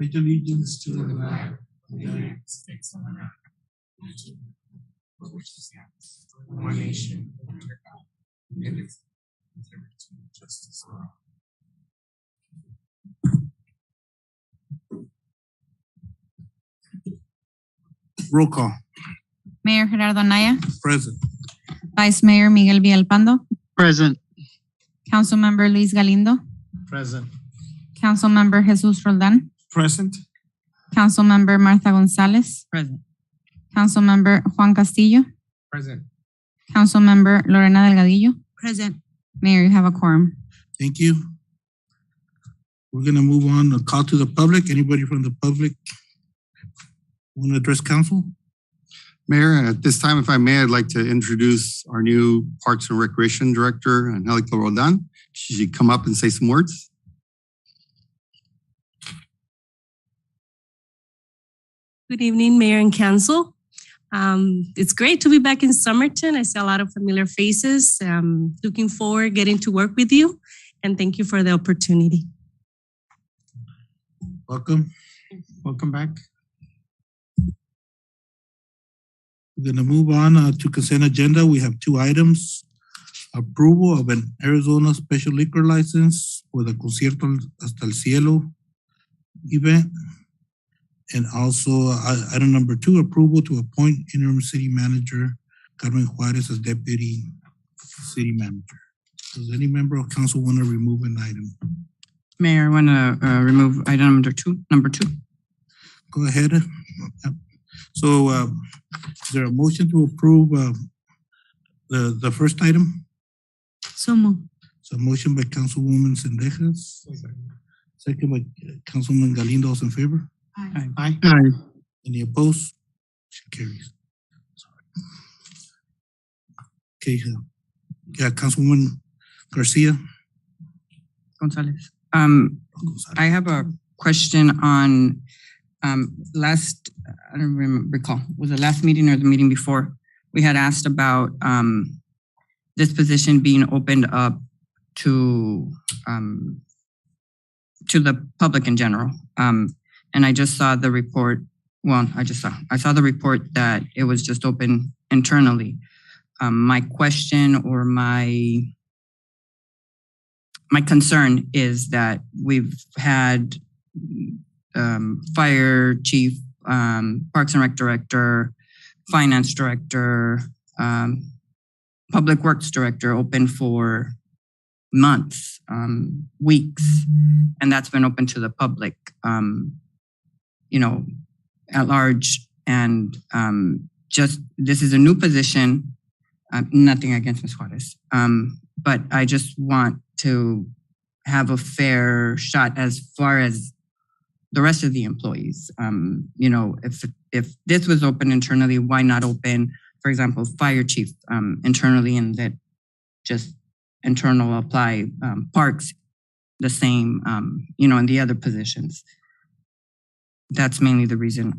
pledge allegiance to the flag of the United States of America, for which it stands, one nation, under God, indivisible, with liberty and justice for all. Roll call. Mayor Gerardo Anaya, Present. Vice Mayor Miguel Villalpando, Present. Councilmember Luis Galindo, Present. Councilmember Jesus Roldan, Present. Councilmember Martha Gonzalez, Present. Councilmember Juan Castillo, Present. Councilmember Lorena Delgadillo. Present. Mayor, you have a quorum. Thank you. We're gonna move on to call to the public. Anybody from the public want to address council? Mayor, at this time, if I may, I'd like to introduce our new Parks and Recreation Director, Angelica Roldan. She should come up and say some words. Good evening, Mayor and Council. It's great to be back in Somerton. I see a lot of familiar faces. Looking forward getting to work with you, and thank you for the opportunity. Welcome. Welcome back. We're gonna move on to consent agenda. We have two items. Approval of an Arizona special liquor license for the Concierto Hasta el Cielo event. And also item number 2, approval to appoint interim city manager Carmen Juarez as deputy city manager. Does any member of council want to remove an item? Mayor, I want to remove item number two. Go ahead. So is there a motion to approve the first item? So moved. So motion by Councilwoman Sendejas. Second by Councilman Galindo. All in favor? Aye. Any opposed? Motion carries. Sorry. Okay, Councilwoman Garcia. Gonzalez. I have a question on I don't recall, was the last meeting or the meeting before? We had asked about this position being opened up to the public in general. And I just saw the report. Well, I saw the report that it was just open internally. My question or my concern is that we've had fire chief, parks and rec director, finance director, public works director open for months, weeks, and that's been open to the public, at large. And just this is a new position. Nothing against Ms. Juarez, but I just want to have a fair shot as far as the rest of the employees. If this was open internally, why not open, for example, fire chief internally, and that just internal apply parks the same, in the other positions. That's mainly the reason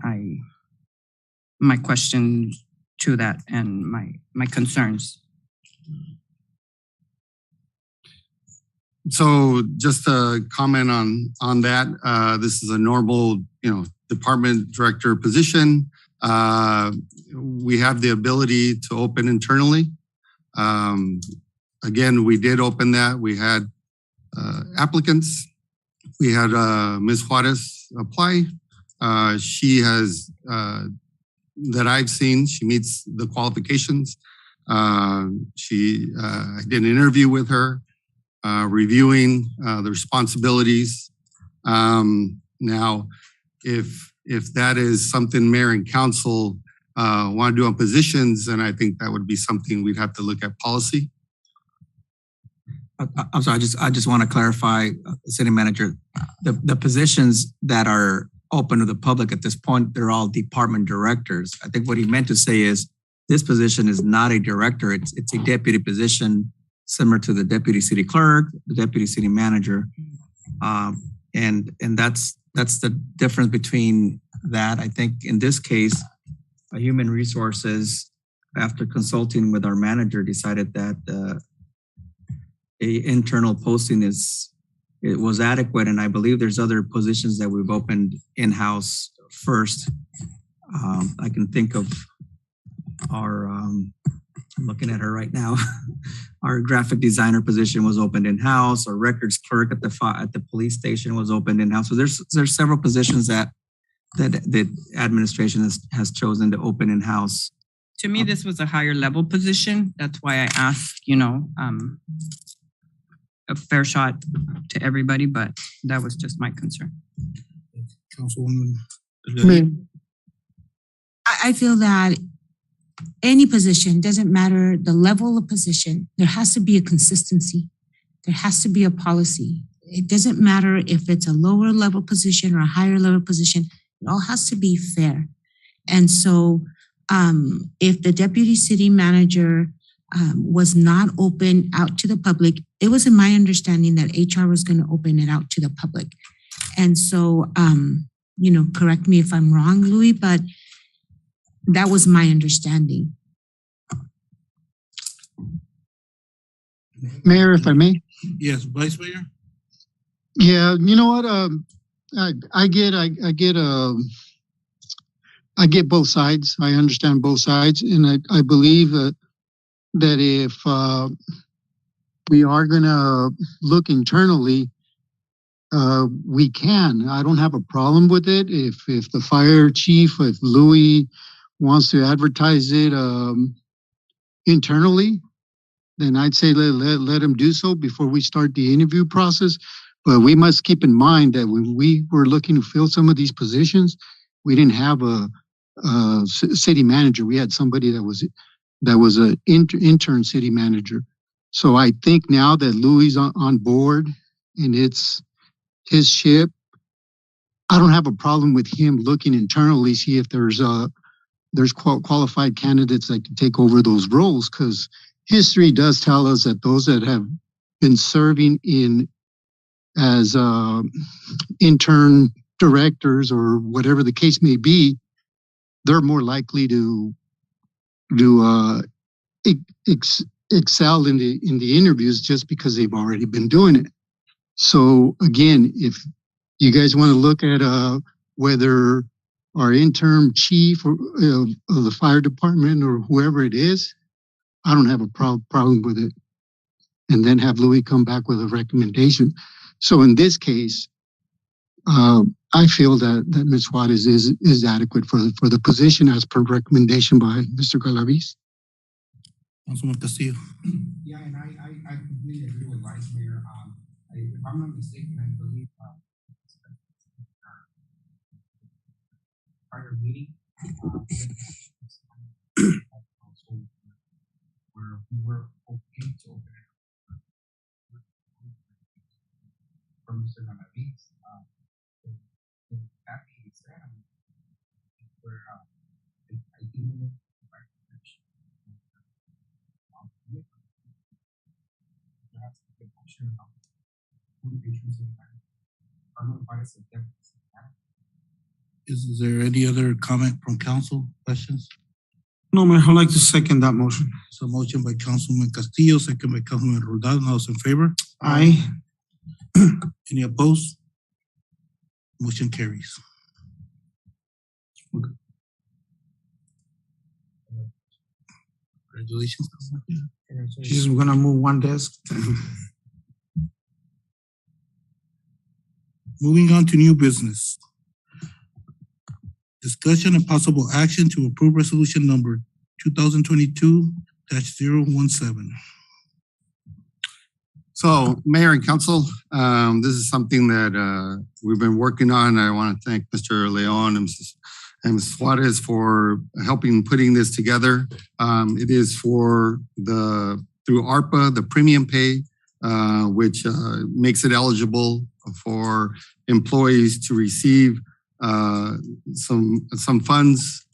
my question to that and my concerns. So just to comment on that, this is a normal, department director position. We have the ability to open internally. Again, we did open that. We had applicants. We had Ms. Juarez apply. She has, that I've seen, she meets the qualifications. I did an interview with her, reviewing the responsibilities. Now, if that is something mayor and council want to do on positions, then I think that would be something we'd have to look at policy. I'm sorry, I just want to clarify, city manager, the positions that are open to the public at this point, they're all department directors. I think what he meant to say is this position is not a director, it's a deputy position similar to the deputy city clerk, the deputy city manager. And that's the difference between that. I think in this case, human resources, after consulting with our manager, decided that a internal posting is it was adequate, and I believe there's other positions that we've opened in-house first. I can think of our, I'm looking at her right now. Our graphic designer position was opened in-house. Our records clerk at the police station was opened in-house. So there's several positions that the administration has chosen to open in-house. To me, this was a higher level position. That's why I asked, a fair shot to everybody, but that was just my concern. Councilwoman. I feel that any position, doesn't matter the level of position, there has to be a consistency. There has to be a policy. It doesn't matter if it's a lower level position or a higher level position. It all has to be fair. And so if the deputy city manager was not open out to the public, it was in my understanding that HR was going to open it out to the public. And so, correct me if I'm wrong, Louis, but that was my understanding. Mayor, if I may. Yes, Vice Mayor. Yeah, you know what? I get both sides. I understand both sides, and I believe that if we are gonna look internally, we can. I don't have a problem with it. If the fire chief, if Louis wants to advertise it internally, then I'd say let him do so before we start the interview process. But we must keep in mind that when we were looking to fill some of these positions, we didn't have a city manager. We had somebody that was an intern city manager. So I think now that Louis on board and it's his ship, I don't have a problem with him looking internally, see if there's qualified candidates that can take over those roles, because history does tell us that those that have been serving as intern directors or whatever the case may be, they're more likely to excel in the interviews just because they've already been doing it. So again, if you guys want to look at whether our interim chief of the fire department or whoever it is, I don't have a problem with it. And then have Louis come back with a recommendation. So in this case, I feel that Ms. Juarez is adequate for the position as per recommendation by Mr. Galaviz. Councilman Castillo. Yeah, and I completely agree with Vice Mayor. If I'm not mistaken, I believe prior meeting where we were okay to open it for Mr. Galaviz. That being said, where I do know perhaps the question of who they choose in Is there any other comment from council? Questions? No, Mayor, I'd like to second that motion. So motion by Councilman Castillo, second by Councilman Roldán. All those in favor? Aye. Any opposed? Motion carries. Congratulations. She's gonna move one desk. Moving on to new business. Discussion and possible action to approve resolution number 2022-017. So, Mayor and Council, this is something that we've been working on. I want to thank Mr. Leon and Ms. Juarez for helping putting this together. It is for through ARPA, the premium pay, which makes it eligible for employees to receive some funds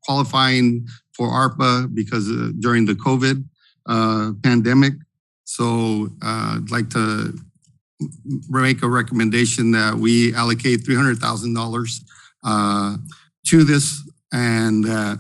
qualifying for ARPA because during the COVID pandemic. So I'd like to make a recommendation that we allocate $300,000 to this, and that,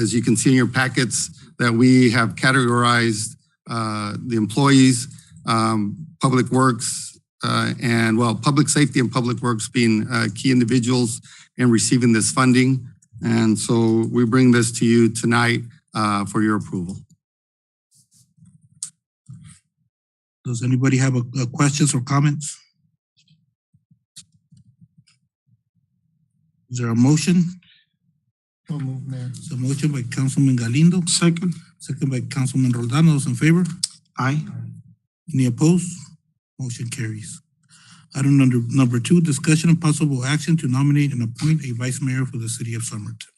as you can see in your packets, that we have categorized the employees, public works, and well, public safety and public works being key individuals in receiving this funding. And so we bring this to you tonight for your approval. Does anybody have questions or comments? Is there a motion? So move, Mayor. It's a motion by Councilman Galindo, Second. second by Councilman Roldan. Those in favor? Aye. Any opposed? Motion carries. Item number 2, discussion and possible action to nominate and appoint a vice mayor for the City of Somerton.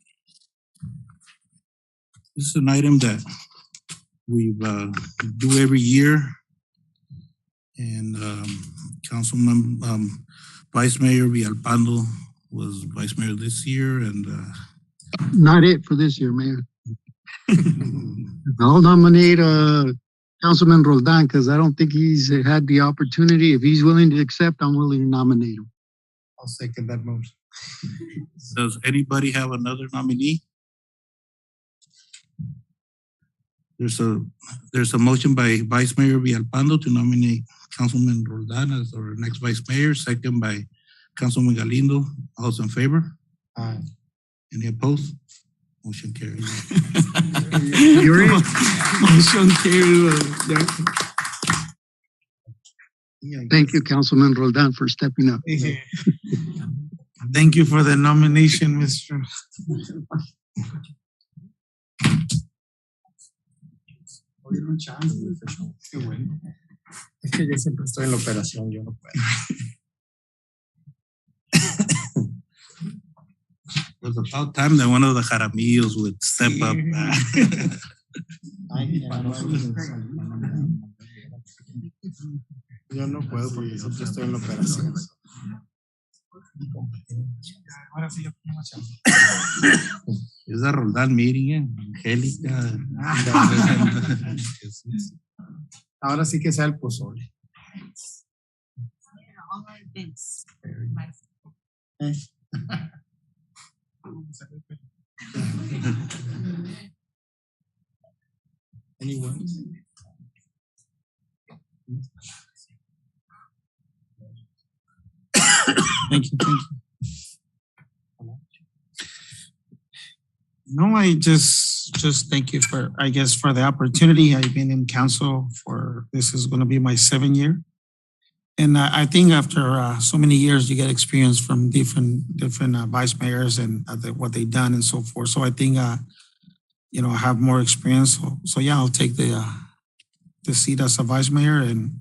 This is an item that we do every year. And Councilman Vice Mayor Villalpando was vice mayor this year, and Not it for this year, Mayor. I'll nominate Councilman Roldan because I don't think he's had the opportunity. If he's willing to accept, I'm willing to nominate him. I'll second that motion. does anybody have another nominee? There's a motion by Vice Mayor Villalpando to nominate Councilman Roldan as our next vice mayor, second by Councilman Galindo. All those in favor? Aye. Any opposed? Motion carries. You're in. Motion carried. Thank you, Councilman Roldan, for stepping up. Thank you for the nomination, Mr. Qué bueno. Es que yo siempre estoy en la operación, yo no puedo. It was about time that one of the jaramillos would step up. Yo no puedo porque siempre estoy en la operación. Ahora sí yo tengo más chance. Es a Roldán meeting, Angélica. Ahora sí que sea el pozole. Anyone? Thank you. No, I just thank you for, I guess, for the opportunity. I've been in council for, this is going to be my 7th year. And I think after so many years, you get experience from different vice mayors and what they've done and so forth. So I think, I have more experience. So yeah, I'll take the seat as a vice mayor, and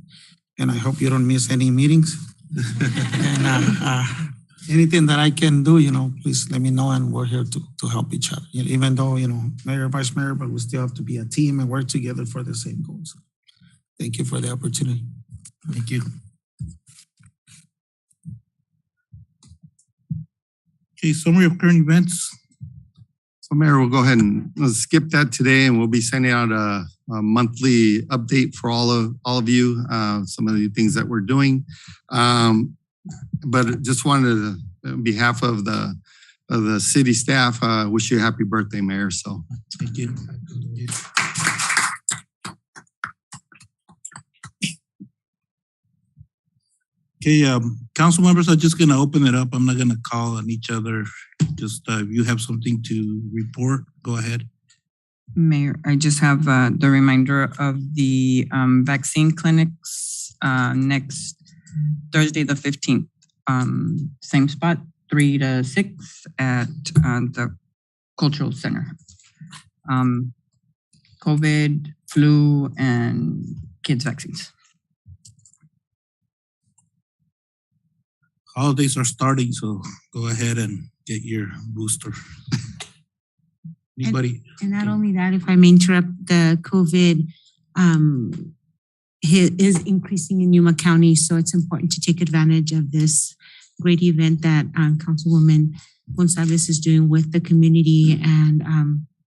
I hope you don't miss any meetings. And anything that I can do, please let me know, and we're here to help each other. Even though, mayor, vice mayor, but we still have to be a team and work together for the same goals. Thank you for the opportunity. Thank you. Okay, summary of current events. So Mayor, we'll go ahead and let's skip that today, and we'll be sending out a monthly update for all of you, some of the things that we're doing. But just wanted to, on behalf of the city staff, wish you a happy birthday, Mayor. So Thank you. Okay, council members are just gonna open it up. I'm not gonna call on each other. Just if you have something to report, go ahead. Mayor, I just have the reminder of the vaccine clinics next Thursday, the 15th. Same spot, 3 to 6 at the Cultural Center. COVID, flu, and kids vaccines. Holidays are starting, so go ahead and get your booster. Anybody? And not only that, if I may interrupt, the COVID is increasing in Yuma County, so it's important to take advantage of this great event that Councilwoman Gonzalez is doing with the community and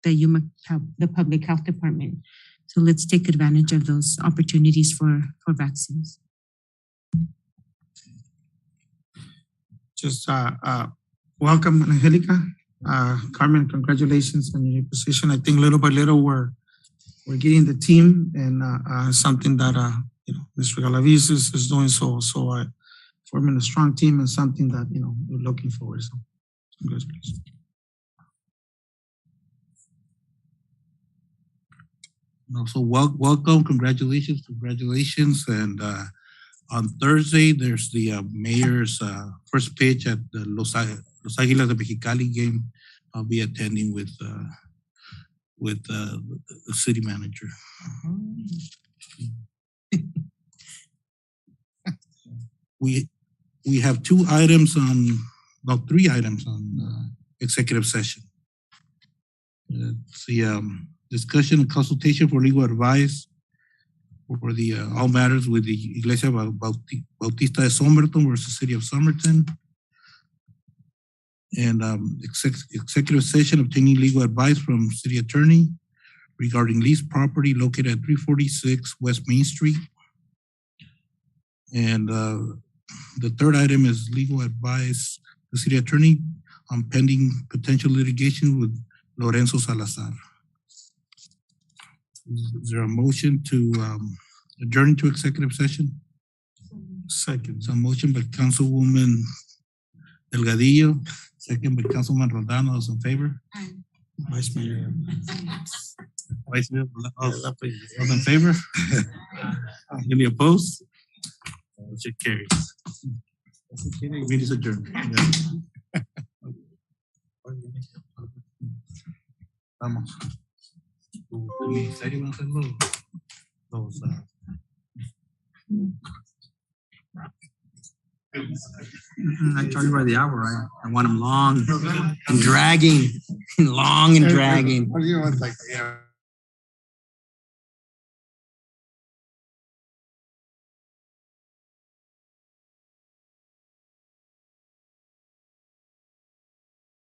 the Public Health Department. So let's take advantage of those opportunities for vaccines. Just welcome, Angelica. Carmen, congratulations on your new position. I think little by little we're getting the team, and something that Mr. Galaviz is doing so. So forming a strong team is something that, we're looking forward. So congratulations. And also, welcome, congratulations. And on Thursday, there's the mayor's first pitch at the Los Águilas de Mexicali game. I'll be attending with the city manager. We have three items on executive session. It's the discussion and consultation for legal advice for the all matters with the Iglesia Bautista de Somerton versus City of Somerton. And executive session obtaining legal advice from city attorney regarding leased property located at 346 West Main Street. And the third item is legal advice to city attorney on pending potential litigation with Lorenzo Salazar. Is there a motion to adjourn to executive session? Second. So a motion by Councilwoman Delgadillo, second by Councilman Rodano. Those in favor? Vice Mayor. Vice Mayor, all in favor? Any opposed? Motion carries. Meeting is adjourned. Vamos. ¿Tu ministerio va a hacer los I charge by the hour. I want them long and dragging, long and dragging. What do you want, like,